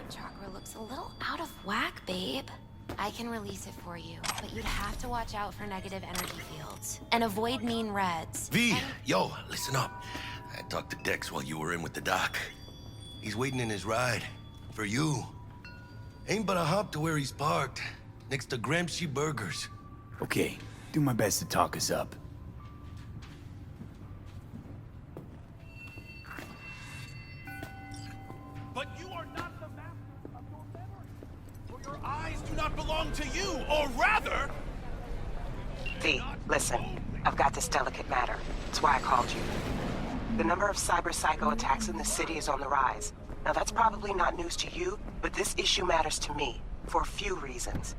throat chakra looks a little out of whack, babe. I can release it for you, but you'd have to watch out for negative energy fields. And avoid mean reds. V, yo, listen up. I talked to Dex while you were in with the doc. He's waiting in his ride. For you. Ain't but a hop to where he's parked. Next to Gramsci Burgers. Okay, do my best to talk us up. But you are not the master of your memory. For your eyes do not belong to you, or rather... V, listen. I've got this delicate matter. That's why I called you. The number of cyber-psycho attacks in the city is on the rise. Now that's probably not news to you, but this issue matters to me, for a few reasons.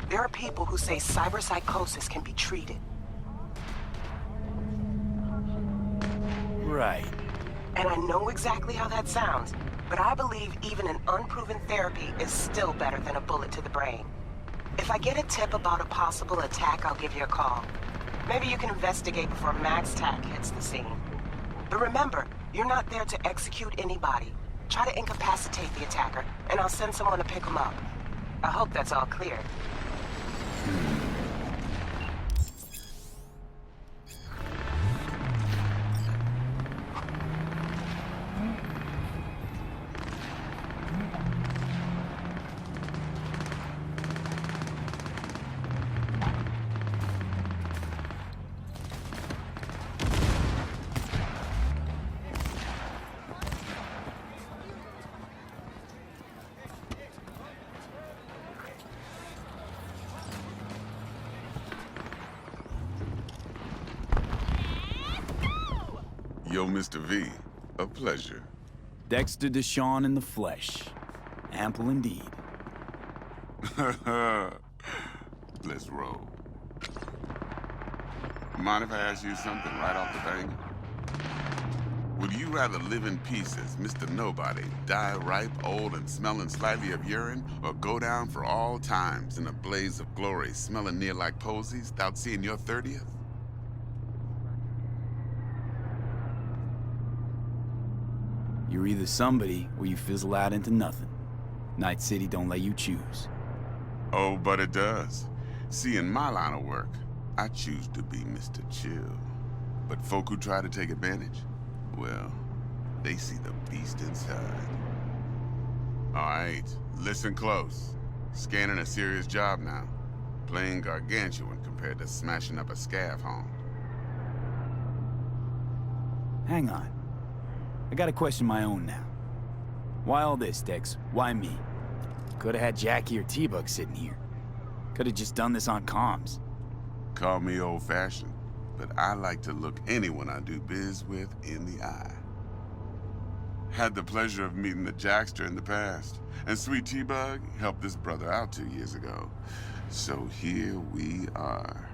There are people who say cyberpsychosis can be treated. Right. And I know exactly how that sounds, but I believe even an unproven therapy is still better than a bullet to the brain. If I get a tip about a possible attack, I'll give you a call. Maybe you can investigate before Max Tack hits the scene. But remember, you're not there to execute anybody. Try to incapacitate the attacker, and I'll send someone to pick him up. I hope that's all clear. Yo, Mr. V, a pleasure. Dexter Deshawn in the flesh. Ample indeed. Let's roll. Mind if I ask you something right off the bang? Would you rather live in pieces, Mr. Nobody, die ripe, old, and smelling slightly of urine, or go down for all times in a blaze of glory, smelling near like posies, without seeing your 30th? You're either somebody, or you fizzle out into nothing. Night City don't let you choose. Oh, but it does. See, in my line of work, I choose to be Mr. Chill. But folk who try to take advantage, well, they see the beast inside. All right, listen close. Scanning a serious job now. Playing gargantuan compared to smashing up a scav home. Hang on. I got a question my own now. Why all this, Dex? Why me? Could've had Jackie or T-Bug sitting here. Could've just done this on comms. Call me old-fashioned, but I like to look anyone I do biz with in the eye. Had the pleasure of meeting the Jackster in the past, and Sweet T-Bug helped this brother out 2 years ago. So here we are.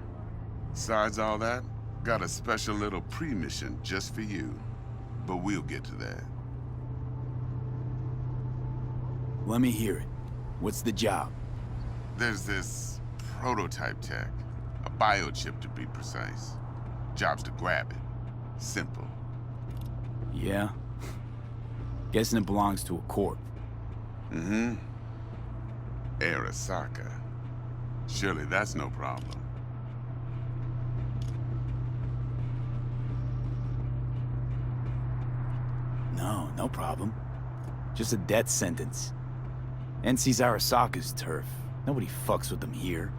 Besides all that, got a special little pre-mission just for you. But we'll get to that. Let me hear it. What's the job? There's this prototype tech. A biochip, to be precise. Job's to grab it. Simple. Yeah? Guessing it belongs to a corp. Mm-hmm. Arasaka. Surely that's no problem. No, no problem. Just a death sentence. NC's Arasaka's turf. Nobody fucks with them here.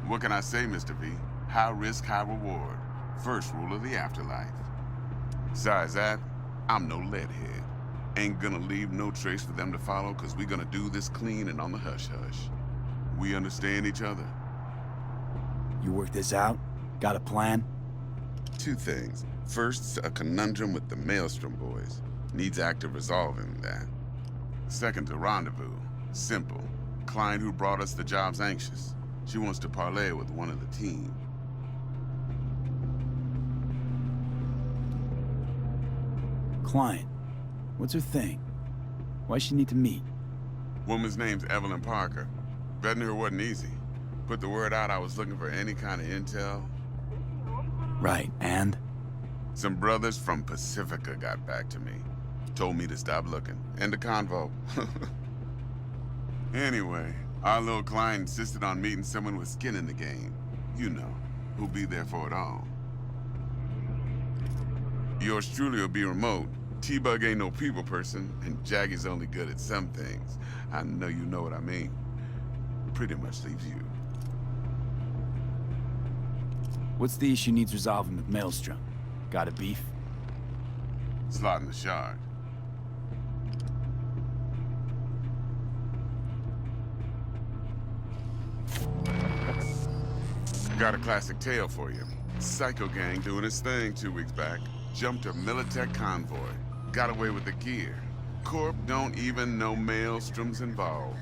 What can I say, Mr. V? High risk, high reward. First rule of the afterlife. Besides that, I'm no leadhead. Ain't gonna leave no trace for them to follow, cause we gonna do this clean and on the hush-hush. We understand each other. You work this out? Got a plan? Two things. First, a conundrum with the Maelstrom boys. Needs active resolving that. Second, a rendezvous. Simple. Client who brought us the job's anxious. She wants to parlay with one of the team. Client. What's her thing? Why she need to meet? Woman's name's Evelyn Parker. Vetting her wasn't easy. Put the word out I was looking for any kind of intel. Right, and? Some brothers from Pacifica got back to me. Told me to stop looking. End of convo. Anyway, our little client insisted on meeting someone with skin in the game. You know, who'll be there for it all. Yours truly will be remote. T-Bug ain't no people person, and Jaggy's only good at some things. I know you know what I mean. Pretty much leaves you. What's the issue needs resolving with Maelstrom? Got a beef? Slotting the shard. Got a classic tale for you. Psycho gang doing his thing 2 weeks back. Jumped a Militech convoy. Got away with the gear. Corp don't even know Maelstrom's involved.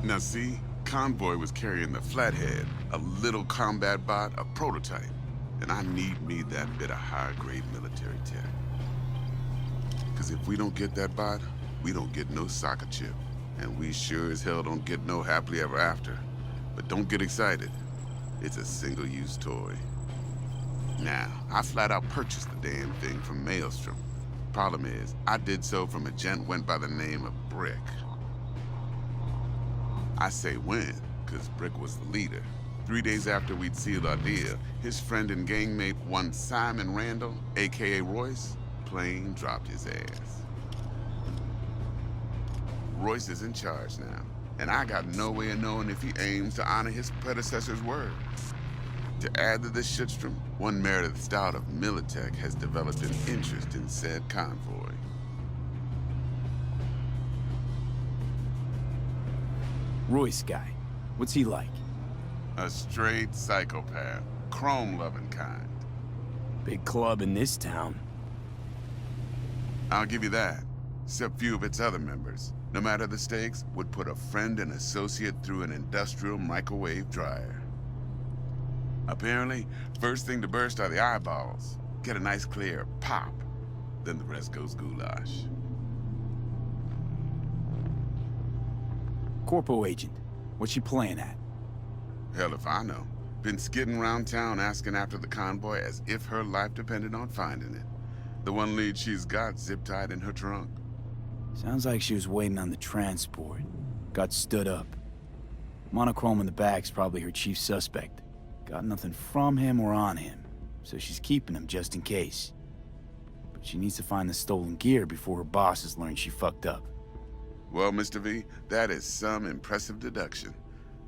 Now see, convoy was carrying the Flathead, a little combat bot, a prototype. And I need me that bit of high-grade military tech. Cause if we don't get that bot, we don't get no soccer chip. And we sure as hell don't get no happily ever after. But don't get excited. It's a single-use toy. Now, I flat out purchased the damn thing from Maelstrom. Problem is, I did so from a gent went by the name of Brick. I say when, cause Brick was the leader. 3 days after we'd sealed our deal, his friend and gangmate, one Simon Randall, aka Royce, plain dropped his ass. Royce is in charge now, and I got no way of knowing if he aims to honor his predecessor's word. To add to this shitstrom, one Meredith Stout of Militech has developed an interest in said convoy. Royce guy. What's he like? A straight psychopath, chrome-loving kind. Big club in this town. I'll give you that, except few of its other members, no matter the stakes, would put a friend and associate through an industrial microwave dryer. Apparently, first thing to burst are the eyeballs. Get a nice clear pop. Then the rest goes goulash. Corpo agent. What's she playing at? Hell if I know. Been skidding around town asking after the convoy as if her life depended on finding it. The one lead she's got zip-tied in her trunk. Sounds like she was waiting on the transport. Got stood up. Monochrome in the back's probably her chief suspect. Got nothing from him or on him, so she's keeping him just in case. But she needs to find the stolen gear before her bosses learn she fucked up. Well, Mr. V, that is some impressive deduction.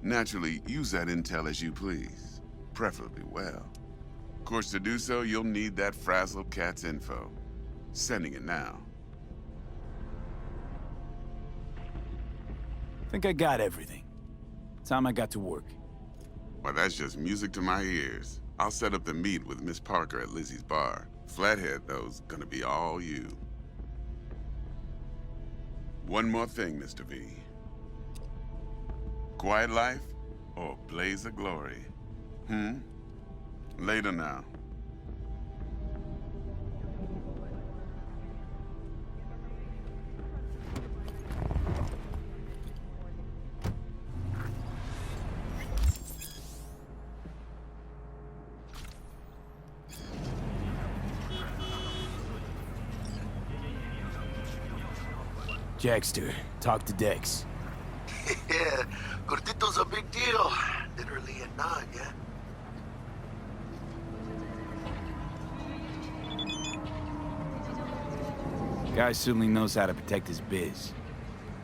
Naturally, use that intel as you please. Preferably well. Of course, to do so, you'll need that frazzled cat's info. Sending it now. Think I got everything. Time I got to work. Well, that's just music to my ears. I'll set up the meet with Miss Parker at Lizzie's bar. Flathead, though's gonna be all you. One more thing, Mr. V. Quiet life or blaze of glory? Later now. Jackster, talk to Dex. Yeah, Cortito's a big deal. Literally a nod, yeah? Guy certainly knows how to protect his biz.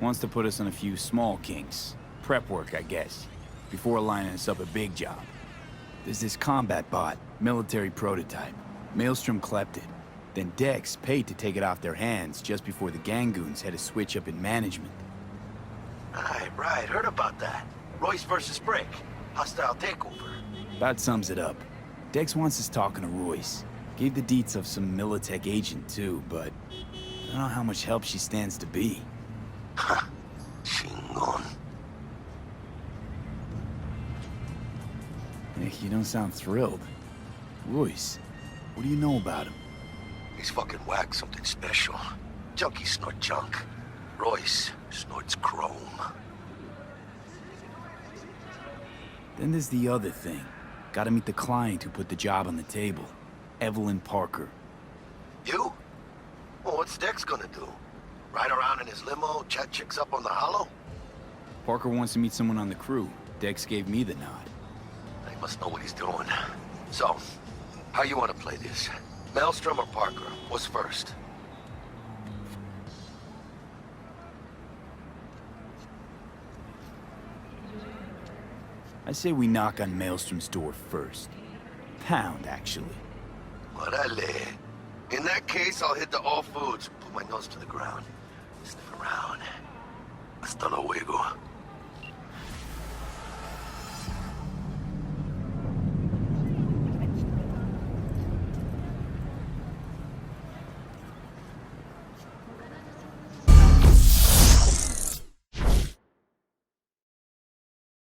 Wants to put us on a few small kinks. Prep work, I guess. Before lining us up a big job. There's this combat bot, military prototype. Maelstrom clept it. Then Dex paid to take it off their hands just before the Gangoons had a switch up in management. Right, heard about that. Royce versus Brick. Hostile takeover. About sums it up. Dex wants us talking to Royce. Gave the deets of some Militech agent too, but I don't know how much help she stands to be. Ha! Chingon. Nick, you don't sound thrilled. Royce, what do you know about him? He's fucking whack something special. Junkies snort junk. Royce snorts chrome. Then there's the other thing. Gotta meet the client who put the job on the table. Evelyn Parker. You? Well, what's Dex gonna do? Ride around in his limo, chat chicks up on the hollow? Parker wants to meet someone on the crew. Dex gave me the nod. He must know what he's doing. So, how you want to play this? Maelstrom or Parker? What's first? I say we knock on Maelstrom's door first. Pound, actually. Orale. In that case, I'll hit the all foods, put my nose to the ground, sniff around. Hasta luego.